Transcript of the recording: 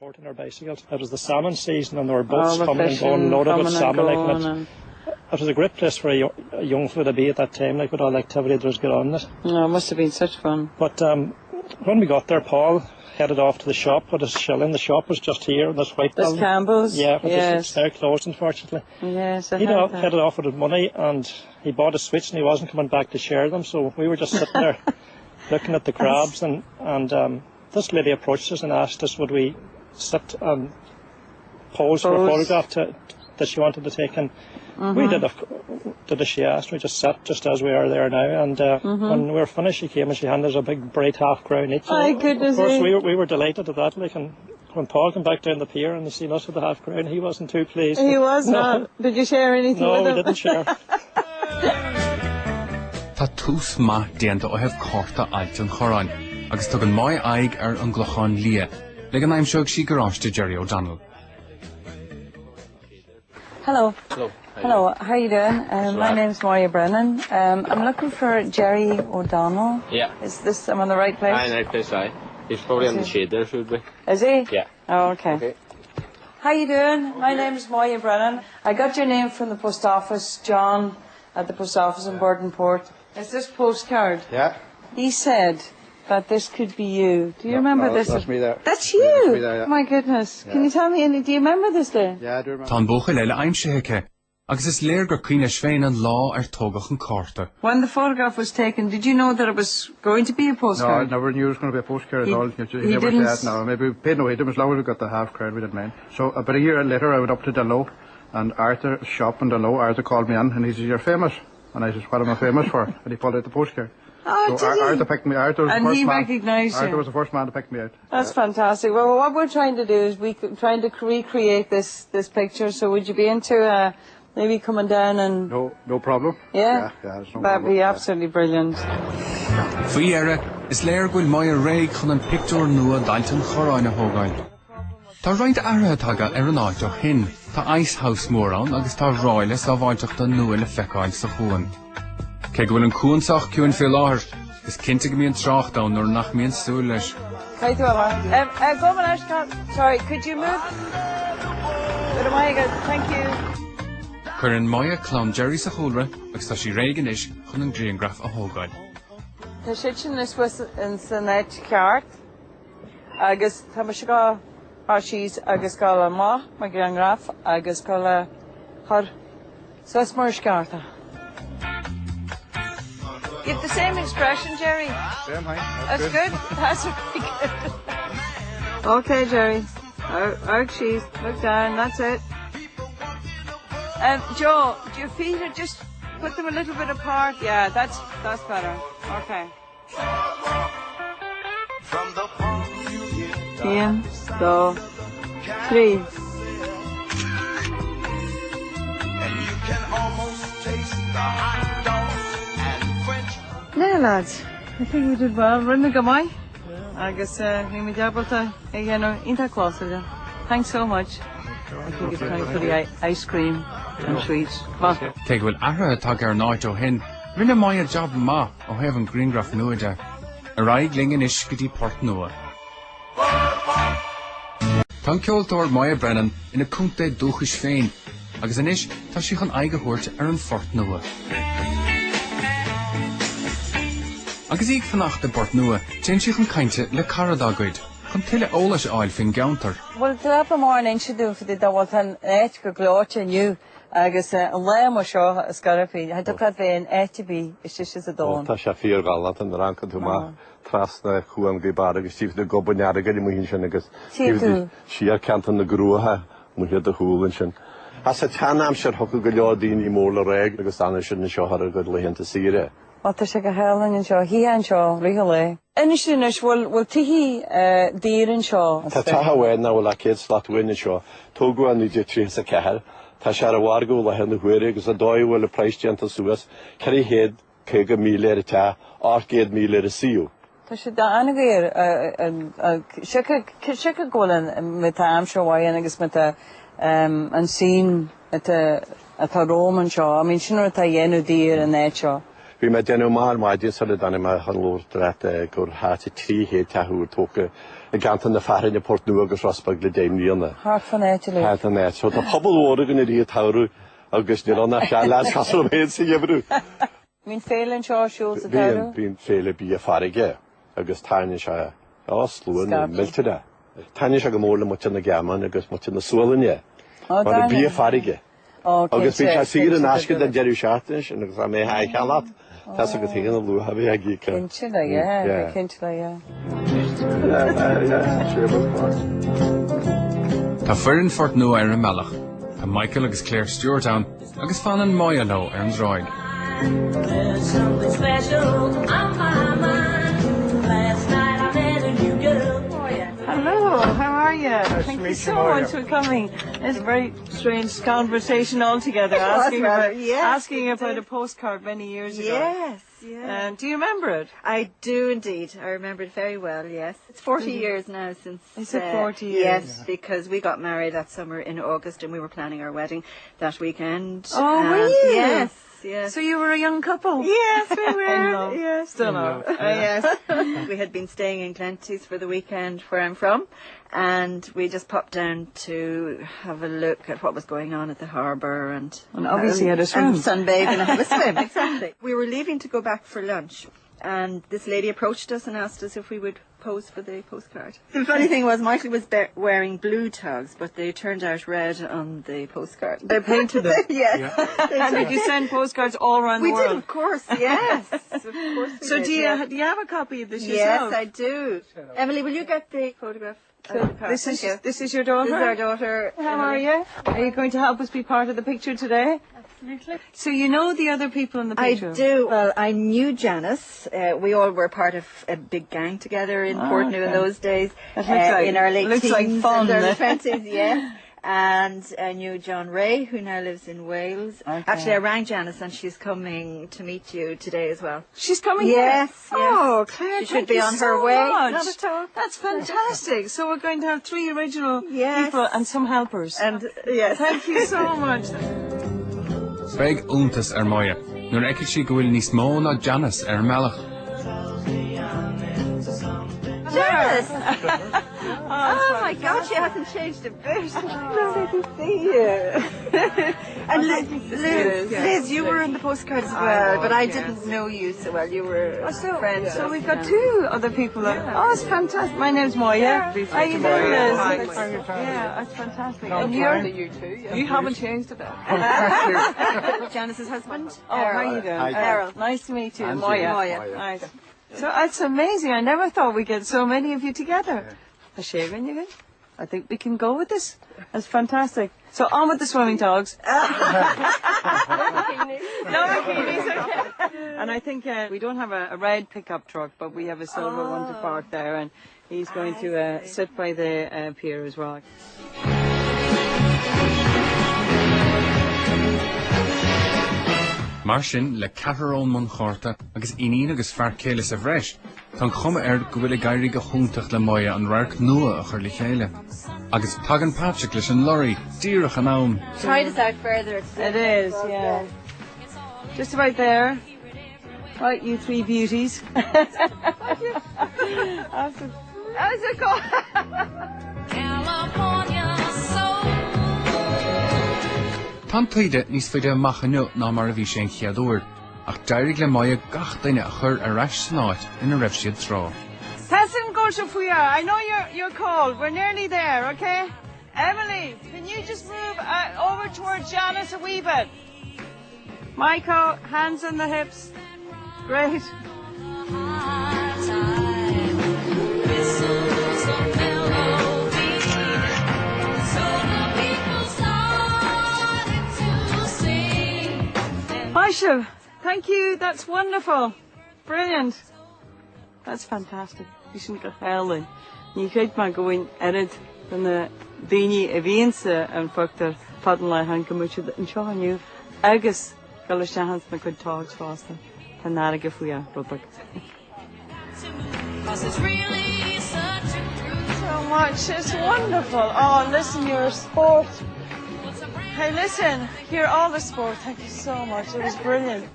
importing our bicycles. It was the salmon season and there were boats coming and going loaded with salmon. It was a great place for a young fella to be at that time, like with all the activity that was going on in it. No, it must have been such fun. But when we got there, Paul headed off to the shop with his shilling. The shop was just here in this white building. Campbell's? Yeah, but it's very closed, unfortunately. Yes, He headed off with his money and he bought a switch and he wasn't coming back to share them, so we were just sitting there looking at the crabs and this lady approached us and asked us would we sit and pose for a photograph that she wanted to take, and we did as she asked. We just sat just as we are there now, and when we were finished she came and she handed us a big bright half-crown each. My goodness. Of course we were delighted at that, like, and when Paul came back down the pier and he seen us with the half-crown, he wasn't too pleased. He was not? Did you share anything with him? No, we didn't share. Tá tús ma déanta ó hebh cárta ailt an chorán, agus tugann mai aig an gluchán lia, le an aimim seog sí goráiste Jerry O'Donnell. Hello. Hello, how are you doing? My name's Maria Brennan. I'm looking for Jerry O'Donnell. Yeah. Is this, I'm on the right place? Aye, right place, aye. He's probably on the shade there, should be. Is he? Yeah. Oh, okay. How you doing? My name's Maria Brennan. I got your name from the post office, John, at the post office in Burtonport. Is this postcard? Yeah. He said that this could be you. Do you remember this? That's me there. That's you? That's me there, yeah. My goodness. Yeah. Can you tell me any, do you remember this day? Yeah, I do remember. Tá bócha leile aimsithe, agus is léir gur cuine féin an lá tógach an cárta. When the photograph was taken, did you know that it was going to be a postcard? No, I never knew it was going to be a postcard at all. He never didn't said no. Maybe we paid no heed to him as long as we got the half-crown, we didn't mind. So about a year later I went up to Delo, and Arthur's shop in Delo, Arthur called me in and he said, "You're famous." And I said, "What am I famous for?" And he pulled out the postcard. Oh, so Arthur picked me. Arthur was and the first he man. recognised you. Arthur was the first man to pick me out. That's fantastic. Well, what we're trying to do is trying to recreate this picture. So would you be into maybe coming down and... No problem. Yeah? Yeah, no That'd be absolutely brilliant. Faoi éire, is léir goil mai a réig chun an pictiúr nua dailt an choráin a thógáil. Tá roiint airthe taga an áit ó hin, tá ice house mór an agus tá ráile sa bhailteach don nua le feiceáil sa chuan. Ke gohfuil an cuansach ciúin fé láthir, is cinnte go míon tráchtán nuair nach míon súil leis. Right, sorry, could you move? Thank you. Chur an maia clán Jerry sa chulra, agus tá sí réigen is chun an gríongraf a thógáil. Tá sin is in san éit ceart, agus tá me se go síos agus go le má mar gríongraf agus go le chur. So it's mar scarta. You have the same expression, Jerry. Same, hi. That's good. That's really good. Okay, Jerry. Out cheese. Look down. That's it. Joe, do your feet are just put them a little bit apart? Yeah, that's better. Okay. 1, 2, 3. Now, lads, I think we did well. Rinne go mai. Agus ní mi diabalta inta clása. Thanks so much. I think it's time for the ice cream and treats. Ke gohfuil airthe tag an áit ó hin, rinne mai a job má ó hebh an gríongraf nuaide. A raig lingin is gotí port nua. Tá ceoltóir Maia Brennan ina cúnta dúchas féin, agus inis tá sí chun aige thuairt an fort nua. Agus íag fannacht de bort nua, tén sí chun cainte le caradágaid, chun tuile ólas áil fin geantar. Well, the other morning she do for the double an eight go gloch and you agus a lamb or show a scarafi. I took that vein eight to be it's just a dawn. Tá sé fíor galat an ranca tú má trasna chuam go bar agus tíh de gobannear go mu hin sin agus siar cantan na grútha mu hiad a húlan sin. As a tanam sé hocu go leodín í mór le réig agus anna sin na seo har go lehénta síre. Wat is a helen and show he and show really. Inisinis will tihi deer and show. Tá taha wen na wala kids slat win show. Togu an idir trí sa cehar. Tá sé a wargo le hen huire agus a dói will a price gentle suas. Carry head kega míle ta 8 míle a siú. Tá sé da anagir shika golan mit am show and agus mit an scene at a Roman show. I mean, she know ta yenu deer and that show. Bhí me déanú mar maidin sa le danna me an lór drat gur háte trí hé tathú tóca a gantan na farrin na Port Nua agus Rossbag le déimlíonna. Hart fan éitilú. Hat an net. So tá pobl óra gan rí tahrú agus ní anna se las casal héad sa jebrú. Mín félan seo siúls a tairú? Bhín féle bí a farige agus táine se slúin miltide. Táine se go mórla mu na gaman agus mu na sualanne. Mar bí a farige. Agus bhí se sigur an asca den deirú seatais agus a mé haid chealat. Tá go tígan na lú habí a gíca. Cinse le, cinse le. Tá fuireann Fort Nua ar an mealach. Tá Michael agus Claire Stewart ann agus fan an Maya nó ar an droig. There's something special on my mind. Last night I met a new girl. Hello, how are you? Thank you so much for coming. It's a very strange conversation altogether, asking about a postcard many years ago. Yes, yeah. Do you remember it? I do indeed. I remember it very well, yes. It's 40 years now since... Is it 40 years? Yes, because we got married that summer in August and we were planning our wedding that weekend. Oh, were you? Yes. Yes. So you were a young couple? Yes, we were. Yes. Still are. Yes. We had been staying in Glenties for the weekend where I'm from, and we just popped down to have a look at what was going on at the harbour and obviously had a swim. And sunbathe and have a swim, exactly. We were leaving to go back for lunch, and this lady approached us and asked us if we would pose for the postcard. The funny thing was Michael was wearing blue togs, but they turned out red on the postcard. They painted them? Yes. And did you send postcards all around the world? We did, of course, yes. Of course we so did, do you have a copy of this Yes, yourself? I do. Emily, will you get the photograph? This is your daughter? This is our daughter. How are you? Are you going to help us be part of the picture today? Absolutely. So you know the other people in the picture? I do. Well, I knew Janice. We all were part of a big gang together in Port Nua in those days. In our late teens, like fun. Early 20s, yeah. And I knew John Ray, who now lives in Wales. Okay. Actually, I rang Janice and she's coming to meet you today as well. She's coming Yes, here? yes. Oh, Claire, she should be on her way. Not at all. That's fantastic. So we're going to have 3 original people and some helpers. And yes. Thank you so much. Beg úntas ar Maya, nuair eiceil sí go bhfuil níos mó ná Janice ar mealach. Janice! Oh my God, she hasn't changed a bit. Lovely to see you. And Liz, you were in the postcard as well, but I didn't know you so well. You were friends. So we've got 2 other people. Oh, it's fantastic. My name's Moya. How are you doing, Liz? Yeah, that's fantastic. And you too. You haven't changed a bit. Janice's husband. Oh, how are you doing? Errol. Nice to meet you. Moya. Nice. So it's amazing. I never thought we'd get so many of you together. A shaving, you good? I think we can go with this. That's fantastic. So on with the swimming togs. No bikinis, okay. And I think we don't have a red pickup truck, but we have a silver one to park there, and he's going to sit by the pier as well. Mar sin le ceathrón mon chorta agus inín agus fear céile sa bhreis. Tá chuma go bhfuil gairí go húntaach le Maya an rairc nua a chur le chéile. Agus tagan Patrick leis an lorry, díreach an am. Try this out further. It is, yeah. Just about there. Right, you 3 beauties. How's it going? California soul. Tá taide níos faide machanu ná mar a bhí sé cheadúir, ach deireadh le Maya gach daine a chur ar ais snáid ina raibh siad trá. Tessin Golshafuya, I know you're cold. We're nearly there, okay? Emily, can you just move over towards Janice a wee bit? Michael, hands on the hips. Great. Aisha, thank you. That's wonderful. Brilliant. That's fantastic. You shouldn't go howling. You could man going edit from the Dini Eviansa and Factor Padla Hankamucha and showing you Agus Galashans and good talks faster. And that I give you a rubber. So much. It's wonderful. Oh, listen, your sport. Hey, listen, hear all the sport. Thank you so much. It was brilliant.